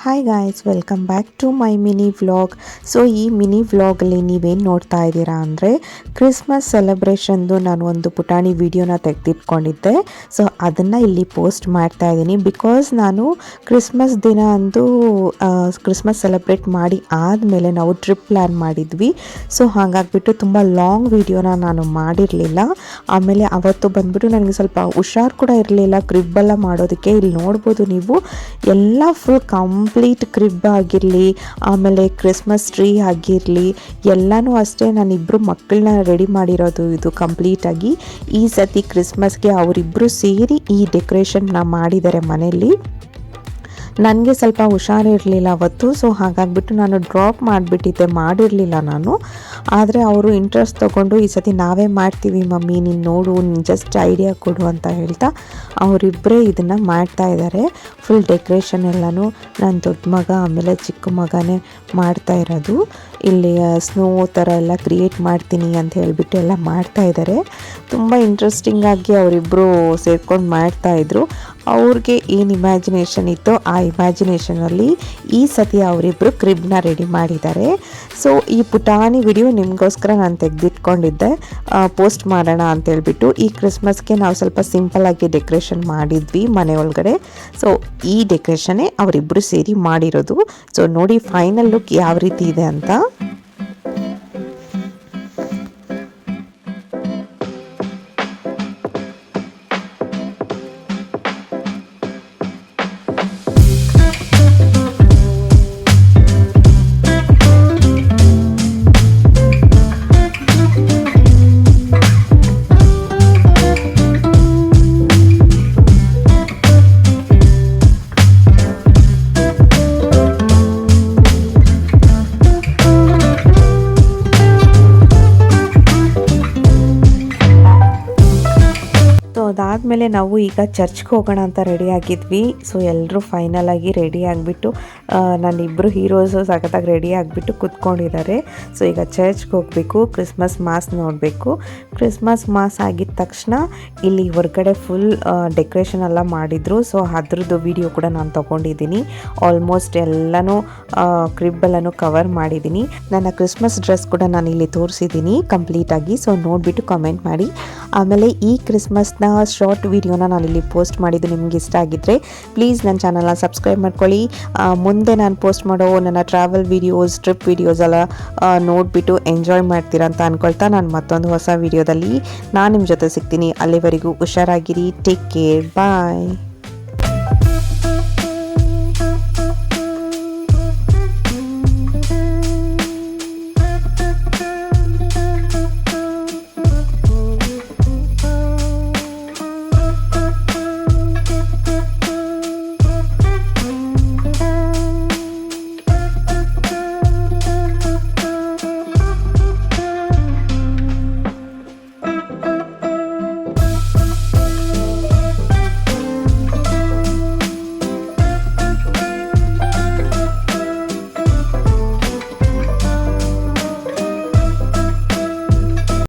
Hi guys, welcome back to my mini vlog. So ಈ ಮಿನಿ ವ್ಲಾಗಲ್ಲಿ ನೀವೇನು ನೋಡ್ತಾ ಇದ್ದೀರಾ ಅಂದರೆ ಕ್ರಿಸ್ಮಸ್ ಸೆಲೆಬ್ರೇಷನ್ದು ನಾನು ಒಂದು ಪುಟಾಣಿ ವಿಡಿಯೋನ ತೆಗೆದಿಟ್ಕೊಂಡಿದ್ದೆ. ಸೊ ಅದನ್ನು ಇಲ್ಲಿ ಪೋಸ್ಟ್ ಮಾಡ್ತಾ ಇದ್ದೀನಿ. ಬಿಕಾಸ್ ನಾನು ಕ್ರಿಸ್ಮಸ್ ದಿನ ಅಂದು ಕ್ರಿಸ್ಮಸ್ ಸೆಲೆಬ್ರೇಟ್ ಮಾಡಿ ಆದಮೇಲೆ ನಾವು ಟ್ರಿಪ್ ಪ್ಲ್ಯಾನ್ ಮಾಡಿದ್ವಿ. ಸೊ ಹಾಗಾಗಿಬಿಟ್ಟು ತುಂಬ ಲಾಂಗ್ ವಿಡಿಯೋನ ನಾನು ಮಾಡಿರಲಿಲ್ಲ. ಆಮೇಲೆ ಅವತ್ತು ಬಂದ್ಬಿಟ್ಟು ನನಗೆ ಸ್ವಲ್ಪ ಹುಷಾರು ಕೂಡ ಇರಲಿಲ್ಲ ಕ್ರಿಬ್ಬೆಲ್ಲ ಮಾಡೋದಕ್ಕೆ. ಇಲ್ಲಿ ನೋಡ್ಬೋದು ನೀವು ಎಲ್ಲ ಫುಲ್ ಕಂಪ್ಲೀಟ್ ಕ್ರಿಬ್ ಆಗಿರಲಿ, ಆಮೇಲೆ ಕ್ರಿಸ್ಮಸ್ ಟ್ರೀ ಆಗಿರಲಿ, ಎಲ್ಲನೂ ಅಷ್ಟೇ ನಾನಿಬ್ಬರು ಮಕ್ಕಳನ್ನ ರೆಡಿ ಮಾಡಿರೋದು ಇದು ಕಂಪ್ಲೀಟಾಗಿ. ಈ ಸತಿ ಕ್ರಿಸ್ಮಸ್ಗೆ ಅವರಿಬ್ಬರು ಸೇರಿ ಈ ಡೆಕೋರೇಷನ್ನ ಮಾಡಿದ್ದಾರೆ ಮನೆಯಲ್ಲಿ. ನನಗೆ ಸ್ವಲ್ಪ ಹುಷಾರಿರಲಿಲ್ಲ ಅವತ್ತು. ಸೊ ಹಾಗಾಗಿಬಿಟ್ಟು ನಾನು ಡ್ರಾಪ್ ಮಾಡಿಬಿಟ್ಟಿದ್ದೆ, ಮಾಡಿರಲಿಲ್ಲ ನಾನು. ಆದರೆ ಅವರು ಇಂಟ್ರೆಸ್ಟ್ ತೊಗೊಂಡು ಈ ಸತಿ ನಾವೇ ಮಾಡ್ತೀವಿ ಮಮ್ಮಿ, ನೀನು ನೋಡು, ನೀನು ಜಸ್ಟ್ ಐಡಿಯಾ ಕೊಡು ಅಂತ ಹೇಳ್ತಾ ಅವರಿಬ್ಬರೇ ಇದನ್ನು ಮಾಡ್ತಾ ಇದ್ದಾರೆ. ಫುಲ್ ಡೆಕೋರೇಷನ್ ಎಲ್ಲನೂ ನನ್ನ ದೊಡ್ಡ ಮಗ ಆಮೇಲೆ ಚಿಕ್ಕ ಮಗನೇ ಮಾಡ್ತಾ ಇರೋದು. ಇಲ್ಲಿ ಸ್ನೋ ಥರ ಎಲ್ಲ ಕ್ರಿಯೇಟ್ ಮಾಡ್ತೀನಿ ಅಂತ ಹೇಳಿಬಿಟ್ಟು ಎಲ್ಲ ಮಾಡ್ತಾ ಇದ್ದಾರೆ. ತುಂಬ ಇಂಟ್ರೆಸ್ಟಿಂಗಾಗಿ ಅವರಿಬ್ಬರು ಸೇರ್ಕೊಂಡು ಮಾಡ್ತಾಯಿದ್ರು. ಅವ್ರಿಗೆ ಏನು ಇಮ್ಯಾಜಿನೇಷನ್ ಇತ್ತೋ ಆ ಇಮ್ಯಾಜಿನೇಷನಲ್ಲಿ ಈ ಸತಿ ಅವರಿಬ್ಬರು ಕ್ರಿಬ್ನ ರೆಡಿ ಮಾಡಿದ್ದಾರೆ. ಸೊ ಈ ಪುಟಾಣಿ ವಿಡಿಯೋ ನಿಮಗೋಸ್ಕರ ನಾನು ತೆಗೆದಿಟ್ಕೊಂಡಿದ್ದೆ, ಪೋಸ್ಟ್ ಮಾಡೋಣ ಅಂತೇಳ್ಬಿಟ್ಟು. ಈ ಕ್ರಿಸ್ಮಸ್ಗೆ ನಾವು ಸ್ವಲ್ಪ ಸಿಂಪಲ್ಲಾಗಿ ಡೆಕೋರೇಷನ್ ಮಾಡಿದ್ವಿ ಮನೆ ಒಳಗಡೆ. ಸೊ ಈ ಡೆಕೋರೇಷನ್ನೇ ಅವರಿಬ್ಬರು ಸೇರಿ ಮಾಡಿರೋದು. ಸೊ ನೋಡಿ ಫೈನಲ್ ಲುಕ್ ಯಾವ ರೀತಿ ಇದೆ ಅಂತ. ಅದಾದಮೇಲೆ ನಾವು ಈಗ ಚರ್ಚ್ಗೆ ಹೋಗೋಣ ಅಂತ ರೆಡಿ ಆಗಿದ್ವಿ. ಸೊ ಎಲ್ಲರೂ ಫೈನಲ್ ಆಗಿ ರೆಡಿ ಆಗಿಬಿಟ್ಟು ನನ್ನಿಬ್ಬರು ಹೀರೋಸು ಸಖತ್ತಾಗಿ ರೆಡಿ ಆಗಿಬಿಟ್ಟು ಕೂತ್ಕೊಂಡಿದ್ದಾರೆ. ಸೊ ಈಗ ಚರ್ಚ್ಗೆ ಹೋಗಬೇಕು, ಕ್ರಿಸ್ಮಸ್ ಮಾಸ್ ನೋಡಬೇಕು. ಕ್ರಿಸ್ಮಸ್ ಮಾಸ್ ಆಗಿದ ತಕ್ಷಣ ಇಲ್ಲಿ ಹೊರಗಡೆ ಫುಲ್ ಡೆಕೋರೇಷನ್ ಎಲ್ಲ ಮಾಡಿದರು. ಸೊ ಅದ್ರದ್ದು ವಿಡಿಯೋ ಕೂಡ ನಾನು ತೊಗೊಂಡಿದ್ದೀನಿ. ಆಲ್ಮೋಸ್ಟ್ ಎಲ್ಲನೂ ಕ್ರಿಬ್ಬೆಲ್ಲನೂ ಕವರ್ ಮಾಡಿದ್ದೀನಿ. ನನ್ನ ಕ್ರಿಸ್ಮಸ್ ಡ್ರೆಸ್ ಕೂಡ ನಾನು ಇಲ್ಲಿ ತೋರಿಸಿದ್ದೀನಿ ಕಂಪ್ಲೀಟಾಗಿ. ಸೊ ನೋಡಿಬಿಟ್ಟು ಕಮೆಂಟ್ ಮಾಡಿ. ಆಮೇಲೆ ಈ ಕ್ರಿಸ್ಮಸ್ನ ಶಾರ್ಟ್ ವಿಡಿಯೋನ ನಾನು ಇಲ್ಲಿ ಪೋಸ್ಟ್ ಮಾಡಿದ್ದು ನಿಮ್ಗೆ ಇಷ್ಟ ಆಗಿದ್ದರೆ ಪ್ಲೀಸ್ ನನ್ನ ಚಾನಲ್ನ ಸಬ್ಸ್ಕ್ರೈಬ್ ಮಾಡ್ಕೊಳ್ಳಿ. ಮುಂದೆ ನಾನು ಪೋಸ್ಟ್ ಮಾಡೋ ನನ್ನ ಟ್ರಾವೆಲ್ ವಿಡಿಯೋಸ್, ಟ್ರಿಪ್ ವಿಡಿಯೋಸ್ ಎಲ್ಲ ನೋಡಿಬಿಟ್ಟು ಎಂಜಾಯ್ ಮಾಡ್ತೀರಾ ಅಂತ ಅಂದ್ಕೊಳ್ತಾ ನಾನು ಮತ್ತೊಂದು ಹೊಸ ವಿಡಿಯೋದಲ್ಲಿ ನಾನು ನಿಮ್ಮ ಜೊತೆ ಸಿಗ್ತೀನಿ. ಅಲ್ಲಿವರೆಗೂ ಹುಷಾರಾಗಿರಿ. ಟೇಕ್ ಕೇರ್, ಬಾಯ್.